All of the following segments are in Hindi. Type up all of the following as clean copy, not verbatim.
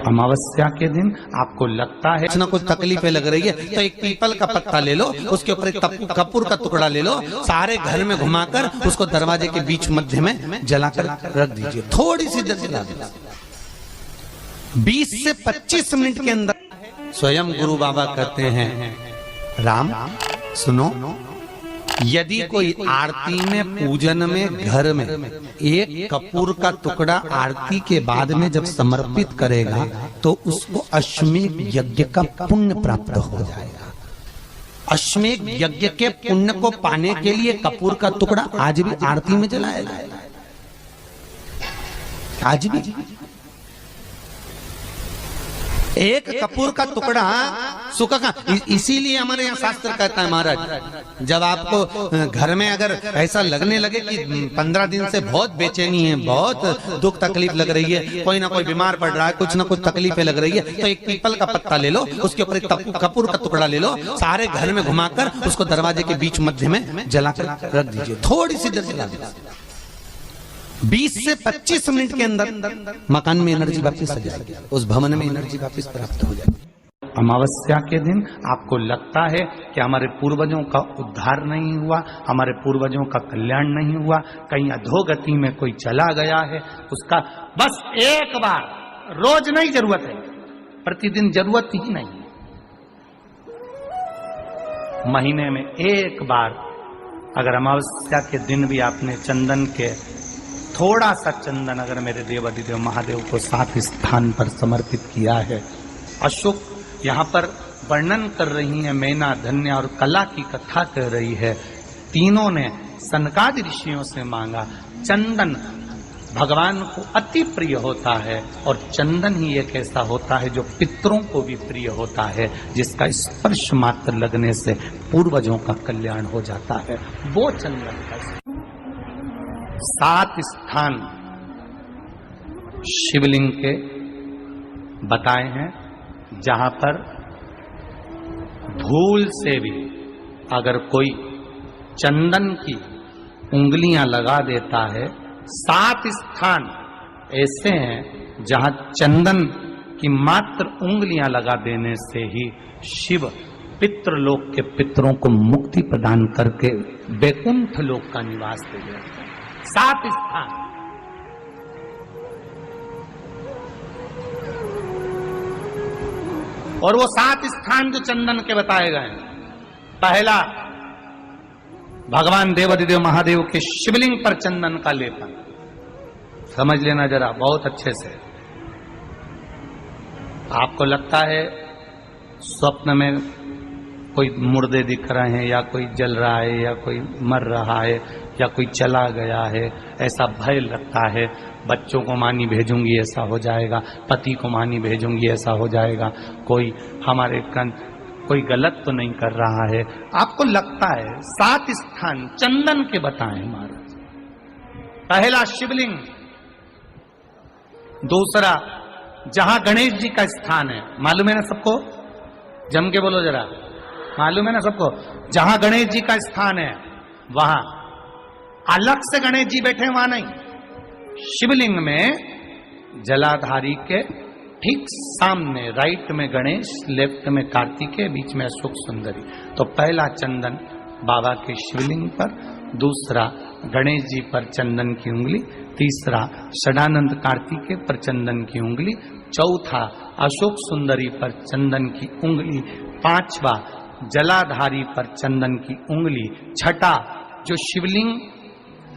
अमावस्या के दिन आपको लगता है कुछ ना कुछ तकलीफें लग रही है तो एक पीपल का पत्ता ले लो, उसके ऊपर एक कपूर का टुकड़ा ले लो, सारे घर में घुमाकर उसको दरवाजे के बीच मध्य में जलाकर रख दीजिए। थोड़ी सी देर जला दीजिए, 20 से 25 मिनट के अंदर। स्वयं गुरु बाबा कहते हैं, राम सुनो, यदि कोई आरती में पूजन में घर में एक कपूर का टुकड़ा आरती के बाद में जब समर्पित करेगा तो उसको अश्वमेध यज्ञ का पुण्य प्राप्त हो जाएगा। अश्वमेध यज्ञ के पुण्य को पाने के लिए कपूर का टुकड़ा आज भी आरती में जलाया जाएगा, आज भी। एक कपूर का टुकड़ा सुखा का, इसीलिए हमारे यहाँ शास्त्र कहता है महाराज, जब आपको घर में अगर ऐसा लगने लगे कि 15 दिन से बहुत बेचैनी है, बहुत दुख तकलीफ लग रही है, कोई ना कोई बीमार पड़ रहा है, कुछ ना कुछ तकलीफें लग रही है, तो एक पीपल का पत्ता ले लो, उसके ऊपर एक कपूर का टुकड़ा ले लो, सारे घर में घुमाकर उसको दरवाजे के बीच मध्य में जलाकर रख दीजिए। थोड़ी सी देर जला दीजिए, 20 से 25 मिनट के अंदर मकान में एनर्जी वापस आ जाएगी, उस भवन में एनर्जी वापस प्राप्त हो जाएगी। अमावस्या के दिन आपको लगता है कि हमारे पूर्वजों का उद्धार नहीं हुआ, हमारे पूर्वजों का कल्याण नहीं हुआ, कहीं अधोगति में कोई चला गया है, उसका बस एक बार, रोज नहीं जरूरत है, प्रतिदिन जरूरत ही नहीं, महीने में एक बार अगर अमावस्या के दिन भी आपने चंदन के थोड़ा सा चंदन अगर मेरे देवाधिदेव महादेव को 7 स्थान पर समर्पित किया है। अशोक यहाँ पर वर्णन कर रही है, मैना, धन्य और कला की कथा कर रही है। तीनों ने सनकादि ऋषियों से मांगा। चंदन भगवान को अति प्रिय होता है और चंदन ही एक ऐसा होता है जो पितरों को भी प्रिय होता है, जिसका स्पर्श मात्र लगने से पूर्वजों का कल्याण हो जाता है। वो चंदन का 7 स्थान शिवलिंग के बताए हैं, जहां पर भूल से भी अगर कोई चंदन की उंगलियां लगा देता है, 7 स्थान ऐसे हैं जहां चंदन की मात्र उंगलियां लगा देने से ही शिव पितृलोक के पितरों को मुक्ति प्रदान करके वैकुंठ लोक का निवास दे देते हैं। 7 स्थान। और वो 7 स्थान जो चंदन के बताए गए, पहला भगवान देवाधिदेव महादेव के शिवलिंग पर चंदन का लेपन। समझ लेना जरा बहुत अच्छे से। आपको लगता है स्वप्न में कोई मुर्दे दिख रहे हैं, या कोई जल रहा है, या कोई मर रहा है, या कोई चला गया है, ऐसा भय लगता है। बच्चों को मानी भेजूंगी ऐसा हो जाएगा, पति को मानी भेजूंगी ऐसा हो जाएगा, कोई हमारे कोई गलत तो नहीं कर रहा है, आपको लगता है। 7 स्थान चंदन के बताएं महाराज। पहला शिवलिंग, दूसरा जहां गणेश जी का स्थान है, मालूम है ना सबको, जम के बोलो जरा, मालूम है ना सबको, जहां गणेश जी का स्थान है वहां अलग से गणेश जी बैठे, वहां नहीं। शिवलिंग में जलाधारी के ठीक सामने राइट में गणेश, लेफ्ट में कार्तिकेय, बीच में अशोक सुंदरी। तो पहला चंदन बाबा के शिवलिंग पर, दूसरा गणेश जी पर चंदन की उंगली, तीसरा षडानंद कार्तिकेय पर चंदन की उंगली, चौथा अशोक सुंदरी पर चंदन की उंगली, पांचवा जलाधारी पर चंदन की उंगली, छठा जो शिवलिंग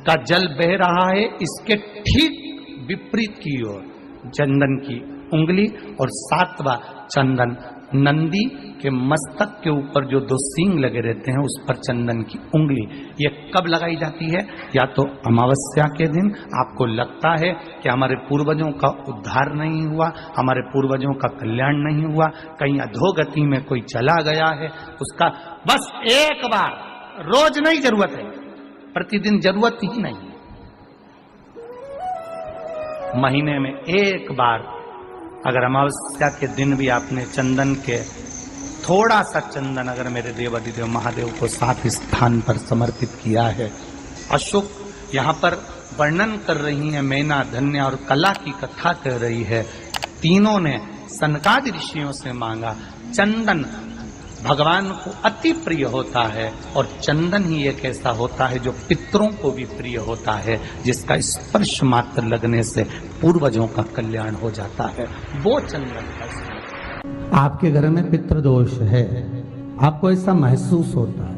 का जल बह रहा है इसके ठीक विपरीत की ओर चंदन की उंगली, और 7वां चंदन नंदी के मस्तक के ऊपर जो 2 सींग लगे रहते हैं उस पर चंदन की उंगली। ये कब लगाई जाती है? या तो अमावस्या के दिन आपको लगता है कि हमारे पूर्वजों का उद्धार नहीं हुआ, हमारे पूर्वजों का कल्याण नहीं हुआ, कहीं अधोगति में कोई चला गया है, उसका बस एक बार, रोज नहीं जरूरत है, प्रतिदिन जरूरत ही नहीं, महीने में एक बार अगर अमावस्या के दिन भी आपने चंदन के थोड़ा सा चंदन अगर मेरे देवाधिदेव महादेव को 7 स्थान पर समर्पित किया है। अशोक यहाँ पर वर्णन कर रही है, मैना, धन्य और कला की कथा कर रही है। तीनों ने सनकादि ऋषियों से मांगा। चंदन भगवान को अति प्रिय होता है और चंदन ही एक ऐसा होता है जो पितरों को भी प्रिय होता है, जिसका स्पर्श मात्र लगने से पूर्वजों का कल्याण हो जाता है, वो चंदन का। आपके घर में पितृदोष है, आपको ऐसा महसूस होता है,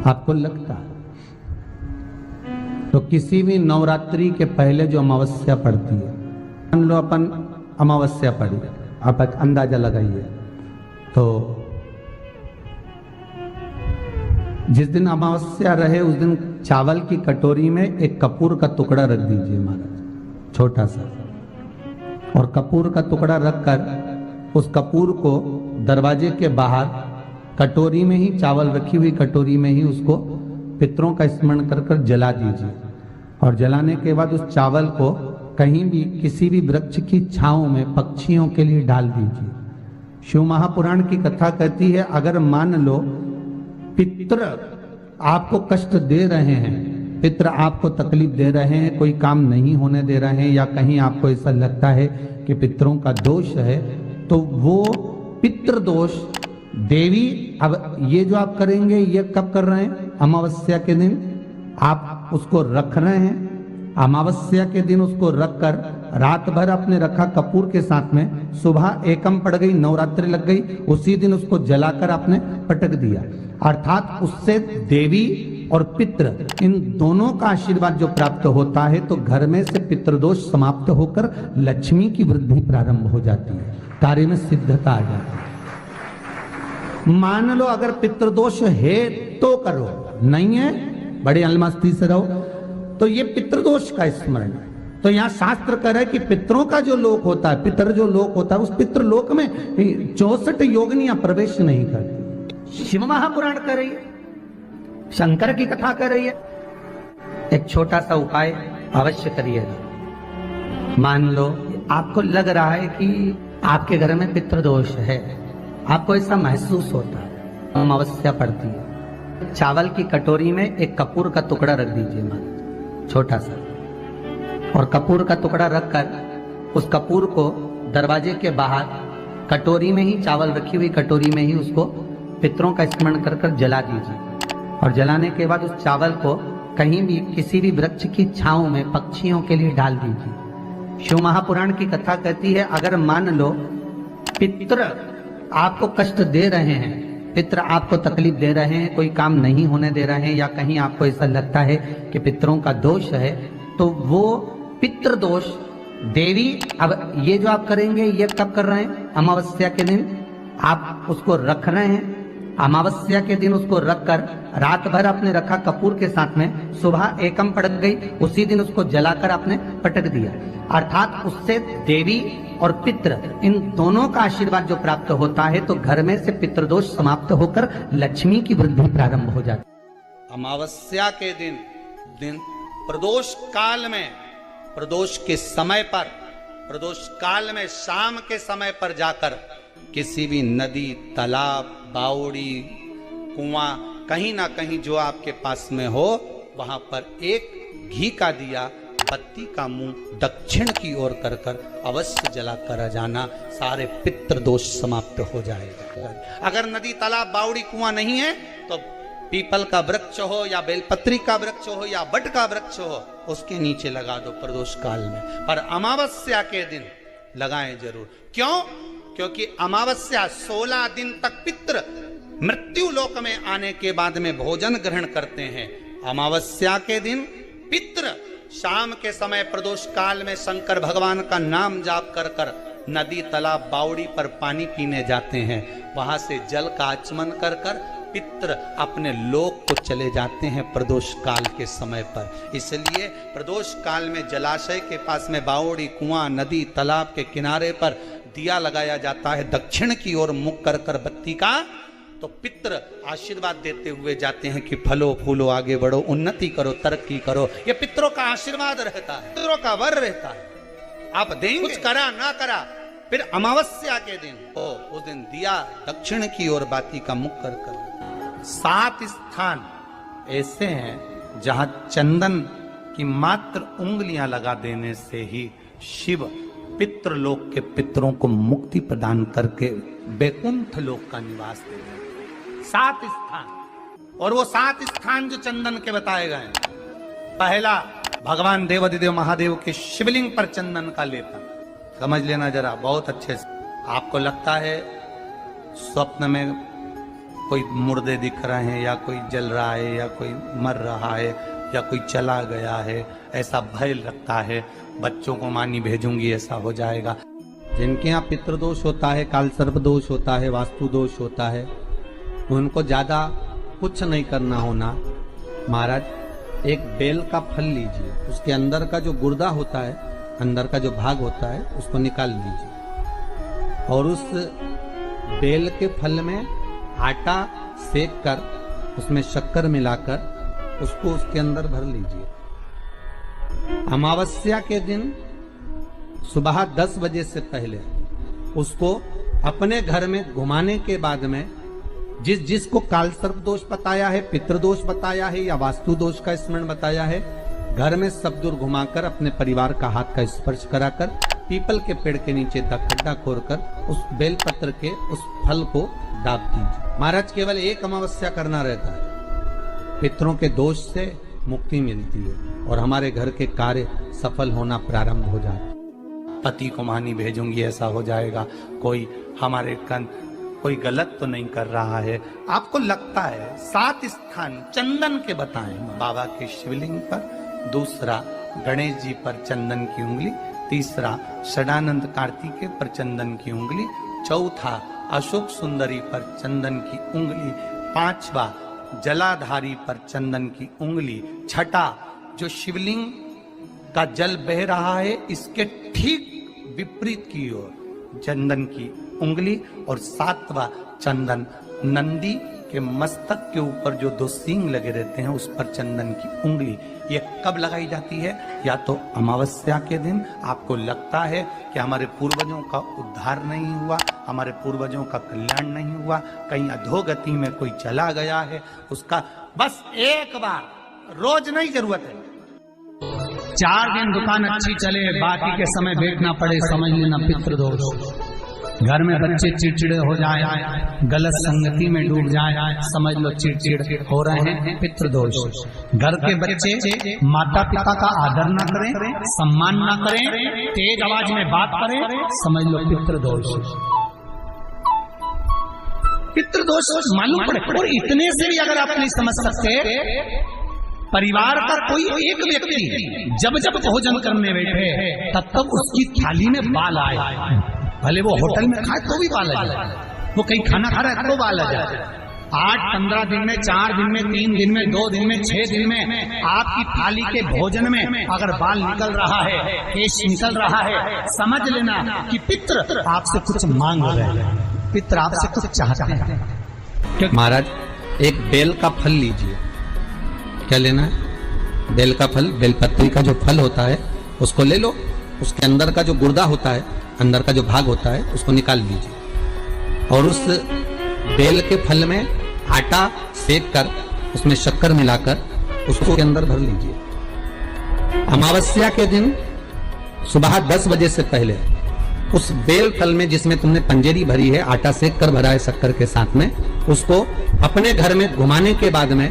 आपको लगता है, तो किसी भी नवरात्रि के पहले जो अमावस्या पड़ती है, मान लो अपन अमावस्या पड़ी, आप एक अंदाजा लगाइए, तो जिस दिन अमावस्या रहे उस दिन चावल की कटोरी में एक कपूर का टुकड़ा रख दीजिए महाराज, छोटा सा, और कपूर का टुकड़ा रखकर उस कपूर को दरवाजे के बाहर कटोरी में ही, चावल रखी हुई कटोरी में ही उसको पितरों का स्मरण कर कर जला दीजिए। और जलाने के बाद उस चावल को कहीं भी किसी भी वृक्ष की छांव में पक्षियों के लिए डाल दीजिए। शिव महापुराण की कथा कहती है, अगर मान लो पितृ आपको कष्ट दे रहे हैं, पितृ आपको तकलीफ दे रहे हैं, कोई काम नहीं होने दे रहे हैं, या कहीं आपको ऐसा लगता है कि पितरों का दोष है, तो वो पितृदोष देवी, अब ये जो आप करेंगे ये कब कर रहे हैं? अमावस्या के दिन आप उसको रख रहे हैं, अमावस्या के दिन उसको रखकर रात भर आपने रखा कपूर के साथ में, सुबह एकम पड़ गई, नवरात्रि लग गई, उसी दिन उसको जलाकर आपने पटक दिया। अर्थात उससे देवी और पितृ इन दोनों का आशीर्वाद जो प्राप्त होता है, तो घर में से पितृदोष समाप्त होकर लक्ष्मी की वृद्धि प्रारंभ हो जाती है, कार्य में सिद्धता आ जाती है। मान लो अगर पितृदोष है तो करो, नहीं है बड़े अलमस्ती से रहो, तो ये पितृदोष का स्मरण। तो यहाँ शास्त्र कह रहा है कि पितरों का जो लोक होता है, पितर जो लोक होता है, उस पितृलोक में 64 योगिनियां प्रवेश नहीं करती। शिव महापुराण कर रही है, शंकर की कथा कर रही है। एक छोटा सा उपाय अवश्य करिएगा। मान लो आपको लग रहा है कि आपके घर में पितृदोष है, आपको ऐसा महसूस होता है, अमावस्या पड़ती है, चावल की कटोरी में एक कपूर का टुकड़ा रख दीजिए महाराज, छोटा सा, और कपूर का टुकड़ा रखकर उस कपूर को दरवाजे के बाहर कटोरी में ही, चावल रखी हुई कटोरी में ही उसको पितरों का स्मरण कर कर जला दीजिए। और जलाने के बाद उस चावल को कहीं भी किसी भी वृक्ष की छांव में पक्षियों के लिए डाल दीजिए। शिव महापुराण की कथा कहती है, अगर मान लो पितृ आपको कष्ट दे रहे हैं, पितृ आपको तकलीफ दे रहे हैं, कोई काम नहीं होने दे रहे हैं, या कहीं आपको ऐसा लगता है कि पितरों का दोष है, तो वो पितृदोष देवी, अब ये जो आप करेंगे ये कब कर रहे हैं? अमावस्या के दिन आप उसको रख रहे हैं, अमावस्या के दिन उसको रखकर रात भर आपने रखा कपूर के साथ में, सुबह एकम पड़ गई, उसी दिन उसको जलाकर आपने पटक दिया। अर्थात उससे देवी और पितृ इन दोनों का आशीर्वाद जो प्राप्त होता है, तो घर में से पितृदोष समाप्त होकर लक्ष्मी की वृद्धि प्रारंभ हो जाती है। अमावस्या के दिन प्रदोष काल में, प्रदोष के समय पर, प्रदोष काल में शाम के समय पर जाकर किसी भी नदी, तालाब, बावड़ी, कुआं, कहीं ना कहीं जो आपके पास में हो, वहां पर एक घी का दिया, बत्ती का मुंह दक्षिण की ओर कर कर अवश्य जला कर जाना, सारे पितृ दोष समाप्त हो जाएगा। अगर नदी, तालाब, बावड़ी, कुआं नहीं है तो पीपल का वृक्ष हो या बेलपत्री का वृक्ष हो या बट का वृक्ष हो, उसके नीचे लगा दो प्रदोष काल में, पर अमावस्या के दिन लगाएं जरूर। क्यों? क्योंकि अमावस्या 16 दिन तक पितृ मृत्यु लोक में आने के बाद में भोजन ग्रहण करते हैं। अमावस्या के दिन पितृ शाम के समय प्रदोष काल में शंकर भगवान का नाम जाप कर कर नदी, तालाब, बावड़ी पर पानी पीने जाते हैं। वहां से जल का आचमन कर कर पितृ अपने लोक को चले जाते हैं प्रदोष काल के समय पर। इसलिए प्रदोष काल में जलाशय के पास में बावड़ी, कुआं, नदी, तालाब के किनारे पर दिया लगाया जाता है दक्षिण की ओर मुख कर कर बत्ती का, तो पितृ आशीर्वाद देते हुए जाते हैं कि फलो फूलो, आगे बढ़ो, उन्नति करो, तरक्की करो। ये पितरों का आशीर्वाद रहता है, पितरों का वर रहता है। आप देंगे, कुछ करा ना करा, फिर अमावस्या के दिन उस दिन दिया दक्षिण की ओर बाती का मुख कर कर। 7 स्थान ऐसे हैं जहां चंदन की मात्र उंगलियां लगा देने से ही शिव पितृलोक के पितरों को मुक्ति प्रदान करके वैकुंठ लोक का निवास दे गए। 7 स्थान, और वो 7 स्थान जो चंदन के बताए गए, पहला भगवान देवाधिदेव महादेव के शिवलिंग पर चंदन का लेपन। समझ लेना जरा बहुत अच्छे से। आपको लगता है स्वप्न में कोई मुर्दे दिख रहे हैं, या कोई जल रहा है, या कोई मर रहा है, या कोई चला गया है, ऐसा भय लगता है, बच्चों को मानी भेजूंगी ऐसा हो जाएगा। जिनके यहाँ पितृदोष होता है, काल सर्प दोष होता है, वास्तु दोष होता है, उनको ज्यादा कुछ नहीं करना होना। महाराज एक बेल का फल लीजिए, उसके अंदर का जो गुर्दा होता है, अंदर का जो भाग होता है, उसको निकाल लीजिए और उस बेल के फल में आटा सेक कर उसमें शक्कर मिलाकर उसको उसके अंदर भर लीजिए। अमावस्या के दिन सुबह 10 बजे से पहले उसको अपने घर में घुमाने के बाद में जिसको काल सर्प दोष बताया है, पितृदोष बताया है, या वास्तु दोष का स्मरण बताया है, घर में सब दूर घुमाकर अपने परिवार का हाथ का स्पर्श कराकर पीपल के पेड़ के नीचे खड्डा खोदकर उस बेलपत्र के उस फल को दाब दीजिए। महाराज केवल एक अमावस्या करना रहता है, पितरों के दोष से मुक्ति मिलती है और हमारे घर के कार्य सफल होना प्रारंभ हो जाता है। पति को मानी भेजूंगी ऐसा हो जाएगा। कोई हमारे कोई गलत तो नहीं कर रहा है। आपको लगता है 7 स्थान चंदन के बताएं, बाबा के शिवलिंग पर, दूसरा गणेश जी पर चंदन की उंगली, तीसरा षडानंद कार्तिकेय पर चंदन की उंगली, चौथा अशोक सुंदरी पर चंदन की उंगली, 5वां जलाधारी पर चंदन की उंगली, छठा जो शिवलिंग का जल बह रहा है इसके ठीक विपरीत की ओर चंदन की उंगली, और 7वां चंदन नंदी के मस्तक के ऊपर जो 2 सींग लगे रहते हैं उस पर चंदन की उंगली। ये कब लगाई जाती है? या तो अमावस्या के दिन। आपको लगता है कि हमारे पूर्वजों का उद्धार नहीं हुआ, हमारे पूर्वजों का कल्याण नहीं हुआ, कहीं अधोगति में कोई चला गया है, उसका बस एक बार, रोज नहीं जरूरत है, 4 दिन दुकान अच्छी चले, बाकी के समय बैठना पड़े, समझ लेना पितृदोष। घर में बच्चे चिड़चिड़े हो जाए, गलत संगति में डूब जाए, समझ लो चिड़चिड़ हो रहे हैं, पितृदोष। घर के बच्चे माता पिता का आदर ना करें, सम्मान ना करें, तेज आवाज में बात करें, समझ लो पितृदोष। पितृदोष मालूम पड़े। और इतने से भी अगर आप नहीं समझ सकते, परिवार का कोई एक व्यक्ति जब जब भोजन करने बैठे तब तब उसकी थाली में बाल आए, भले वो होटल में खाए तो भी बाल आ जाए, वो कहीं खाना खा रहा है तो बाल आ जाए। 8-15 दिन में, 4 दिन में, 3 दिन में, 2 दिन में, 6 दिन में आपकी थाली के भोजन में अगर बाल निकल रहा है, केश निकल रहा है, समझ लेना कि पितृ आपसे कुछ मांग रहे हैं, पितृ आपसे कुछ चाहते हैं। महाराज एक बेल का फल लीजिए। क्या लेना है? बेल का फल, बेलपत्री का जो फल होता है उसको ले लो, उसके अंदर का जो गुर्दा होता है, अंदर का जो भाग होता है, उसको निकाल लीजिए और उस बेल के फल में आटा सेक कर उसमें शक्कर मिलाकर उसको के अंदर भर लीजिए। अमावस्या के दिन सुबह 10 बजे से पहले उस बेल फल में जिसमें तुमने पंजेरी भरी है, आटा सेक कर भरा है शक्कर के साथ में, उसको अपने घर में घुमाने के बाद में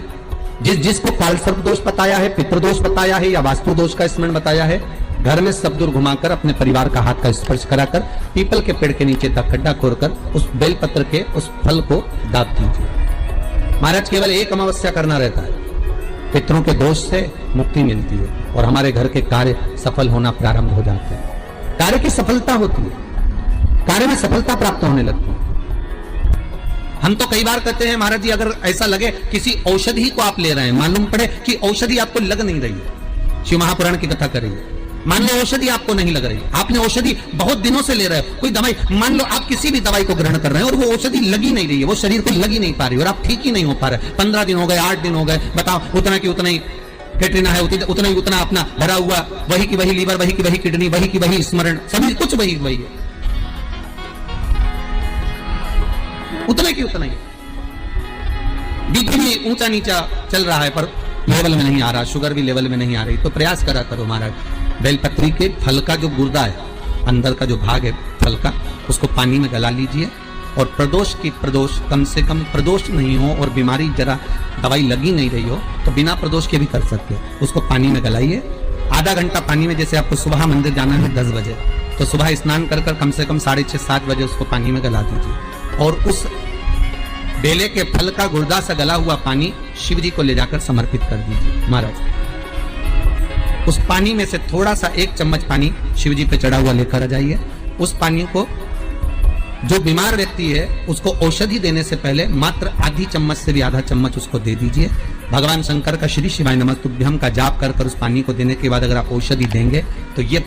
जिसको काल सर्प दोष बताया है, पितृदोष बताया है, या वास्तु दोष का स्मरण बताया है, घर में सब दूर घुमाकर अपने परिवार का हाथ का स्पर्श कराकर पीपल के पेड़ के नीचे तक खड्डा खोदकर उस बेलपत्र के उस फल को दाब दीजिए। महाराज केवल एक अमावस्या करना रहता है, पितरों के दोष से मुक्ति मिलती है और हमारे घर के कार्य सफल होना प्रारंभ हो जाते हैं। कार्य की सफलता होती है, कार्य में सफलता प्राप्त होने लगती है। हम तो कई बार कहते हैं महाराज जी, अगर ऐसा लगे किसी औषधि को आप ले रहे हैं, मालूम पड़े कि औषधि आपको लग नहीं रही है, शिव महापुराण की कथा कर रही है, मान लो औषधि आपको नहीं लग रही, आपने औषधि बहुत दिनों से ले रहे हो, कोई दवाई, मान लो आप किसी भी दवाई को ग्रहण कर रहे हैं और वो औषधि लगी नहीं रही है, वो शरीर को लगी नहीं पा रही और आप ठीक ही नहीं हो पा रहे, 15 दिन हो गए, 8 दिन हो गए, बताओ उतना की उतना ही कैटरीना है, उतना ही उतना अपना भरा हुआ, वही की वही लीवर, वही की वही किडनी, वही की वही स्मरण, सभी कुछ वही वही है, उतना की उतना ही। बीपी भी ऊंचा नीचा चल रहा है पर लेवल में नहीं आ रहा, शुगर भी लेवल में नहीं आ रही, तो प्रयास करा करो महाराज, बेलपत्री के फल का जो गुर्दा है अंदर का जो भाग है फल का, उसको पानी में गला लीजिए। और प्रदोष कम से कम प्रदोष नहीं हो और बीमारी जरा दवाई लगी नहीं रही हो तो बिना प्रदोष के भी कर सकते हो। उसको पानी में गलाइए, आधा घंटा पानी में, जैसे आपको सुबह मंदिर जाना है 10 बजे, तो सुबह स्नान कर कम से कम 6:30-7 बजे उसको पानी में गला दीजिए। और उस बेले के फल का गुर्दा से गला हुआ पानी शिव जी को ले जाकर समर्पित कर दीजिए। महाराज उस पानी में से थोड़ा सा 1 चम्मच पानी शिव जी पे चढ़ा हुआ लेकर आ जाइए। उस पानी को जो बीमार व्यक्ति है उसको औषधि देने से पहले मात्र आधी चम्मच से भी आधा चम्मच उसको दे दीजिए। भगवान शंकर का श्री शिवाय नमस्तुभ्यम का जाप कर उस पानी को देने के बाद अगर आप औषधि देंगे तो ये